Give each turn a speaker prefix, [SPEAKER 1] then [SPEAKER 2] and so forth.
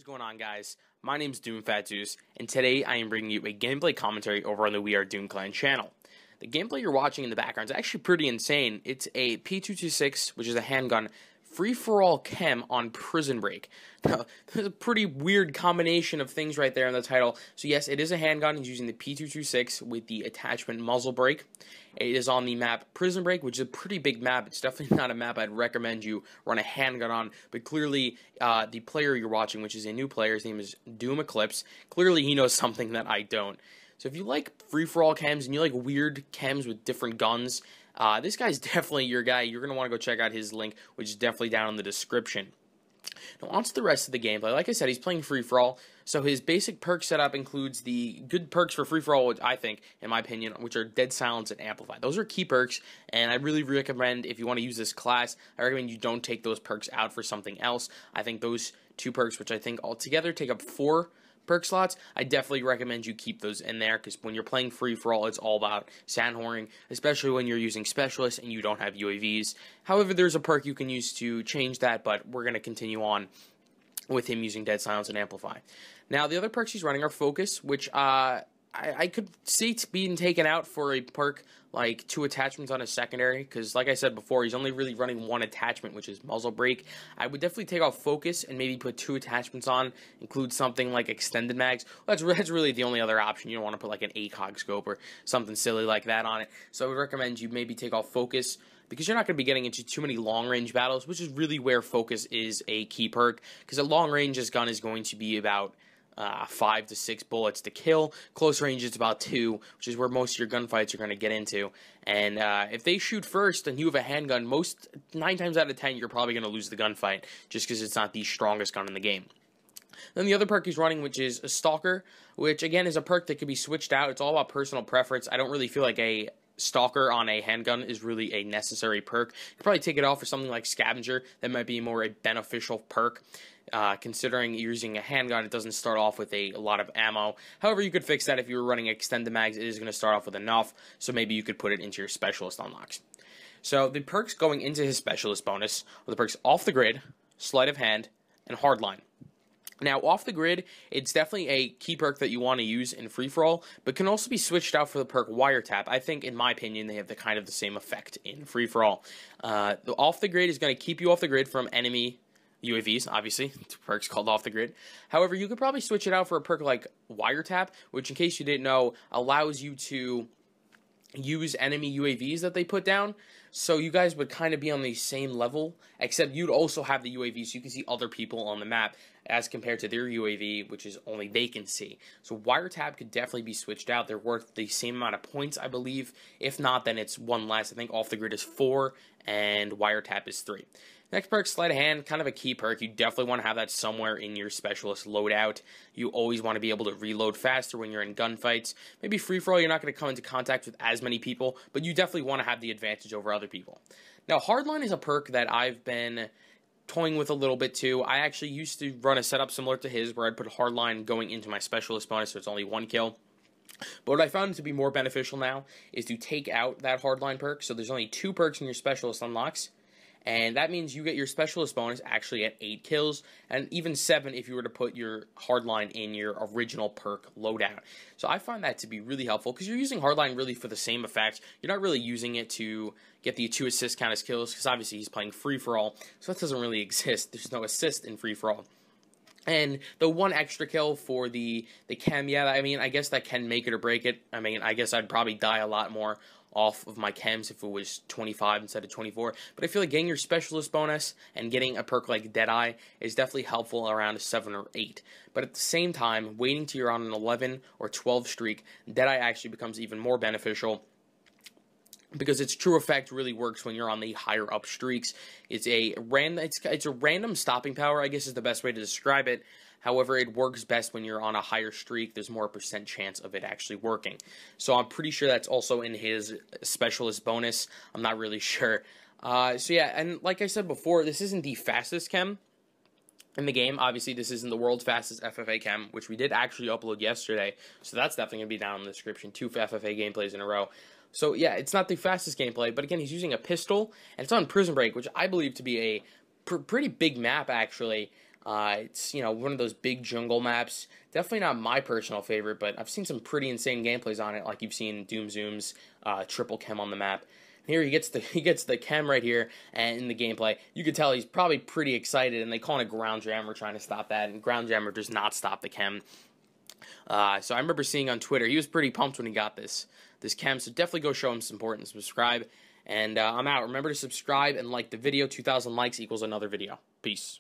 [SPEAKER 1] is going on, guys? My name's DoomFatZeus, and today I am bringing you a gameplay commentary over on the We Are Doom Clan channel. The gameplay you're watching in the background is actually pretty insane. It's a P226, which is a handgun, free-for-all KEM on Prison Break. Now, there's a pretty weird combination of things right there in the title. So yes, it is a handgun. It's using the P226 with the attachment muzzle brake. It is on the map Prison Break, which is a pretty big map. It's definitely not a map I'd recommend you run a handgun on, but clearly the player you're watching, which is a new player, his name is Doom Eclipse, clearly he knows something that I don't. So if you like free-for-all chems and you like weird chems with different guns, this guy's definitely your guy. You're going to want to go check out his link, which is definitely down in the description. Now, on to the rest of the gameplay. Like I said, he's playing free-for-all, so his basic perk setup includes the good perks for free-for-all, which I think, in my opinion, which are Dead Silence and Amplify. Those are key perks, and I really recommend, if you want to use this class, I recommend you don't take those perks out for something else. I think those two perks, which I think altogether take up 4 perk slots, I definitely recommend you keep those in there, because when you're playing free-for-all, it's all about sandwhoring, especially when you're using specialists and you don't have UAVs. However, there's a perk you can use to change that, but we're going to continue on with him using Dead Silence and Amplify. Now, the other perks he's running are Focus, which I could see it's being taken out for a perk like 2 attachments on his secondary, because like I said before, he's only really running 1 attachment, which is muzzle brake. I would definitely take off Focus and maybe put 2 attachments on, include something like extended mags. Well, that's really the only other option. You don't want to put like an ACOG scope or something silly like that on it. So I would recommend you maybe take off Focus, because you're not going to be getting into too many long-range battles, which is really where Focus is a key perk, because a long-range gun is going to be about 5 to 6 bullets to kill. Close range is about 2, which is where most of your gunfights are going to get into. And if they shoot first and you have a handgun, 9 times out of 10 you're probably going to lose the gunfight, just because it's not the strongest gun in the game. Then the other perk he's running, which is a Stalker, which again is a perk that can be switched out. It's all about personal preference. I don't really feel like a Stalker on a handgun is really a necessary perk. You could probably take it off for something like Scavenger. That might be more a beneficial perk. Considering you're using a handgun, it doesn't start off with a lot of ammo. However, you could fix that if you were running extended mags. It is going to start off with enough, so maybe you could put it into your specialist unlocks. So the perks going into his specialist bonus are the perks Off the Grid, Sleight of Hand, and Hardline. Now, Off the Grid, it's definitely a key perk that you want to use in free-for-all, but can also be switched out for the perk Wiretap. I think, in my opinion, they have the kind of the same effect in free-for-all. The Off the Grid is going to keep you off the grid from enemy UAVs, obviously. It's perks called Off the Grid. However, you could probably switch it out for a perk like Wiretap, which, in case you didn't know, allows you to use enemy UAVs that they put down, so you guys would kind of be on the same level, except you'd also have the UAV, so you can see other people on the map as compared to their UAV, which is only they can see. So Wiretap could definitely be switched out. They're worth the same amount of points, I believe. If not, then it's 1 less. I think Off the Grid is 4 and Wiretap is 3. Next perk, Sleight of Hand, kind of a key perk. You definitely want to have that somewhere in your specialist loadout. You always want to be able to reload faster when you're in gunfights. Maybe free-for-all, you're not going to come into contact with as many people, but you definitely want to have the advantage over other people. Now, Hardline is a perk that I've been toying with a little bit too. I actually used to run a setup similar to his, where I'd put Hardline going into my specialist bonus, so it's only 1 kill. But what I found to be more beneficial now is to take out that Hardline perk, so there's only 2 perks in your specialist unlocks. And that means you get your specialist bonus actually at 8 kills, and even 7 if you were to put your Hardline in your original perk loadout. So I find that to be really helpful, because you're using Hardline really for the same effect. You're not really using it to get the 2 assist count as kills, because obviously he's playing free-for-all, so that doesn't really exist. There's no assist in free-for-all. And the 1 extra kill for the KEM, yeah, I mean, I guess that can make it or break it. I mean, I guess I'd probably die a lot more off of my chems if it was 25 instead of 24, but I feel like getting your specialist bonus and getting a perk like Deadeye is definitely helpful around a 7 or 8, but at the same time, waiting till you're on an 11 or 12 streak, Deadeye actually becomes even more beneficial, because its true effect really works when you're on the higher up streaks. It's a random stopping power, I guess is the best way to describe it. However, it works best when you're on a higher streak. There's more % chance of it actually working. So I'm pretty sure that's also in his specialist bonus. I'm not really sure. So yeah, and like I said before, this isn't the fastest KEM in the game. Obviously, this isn't the world's fastest FFA KEM, which we did actually upload yesterday. So that's definitely going to be down in the description. 2 FFA gameplays in a row. So yeah, it's not the fastest gameplay, but again, he's using a pistol, and it's on Prison Break, which I believe to be a pretty big map, actually. It's, one of those big jungle maps. Definitely not my personal favorite, but I've seen some pretty insane gameplays on it, like you've seen Doom Zoom's triple KEM on the map. Here he gets the KEM right here, and in the gameplay, you could tell he's probably pretty excited, and they call it a ground jammer trying to stop that, and ground jammer does not stop the KEM. So I remember seeing on Twitter, he was pretty pumped when he got this KEM, so definitely go show him some support and subscribe. And I'm out. Remember to subscribe and like the video. 2,000 likes equals another video. Peace.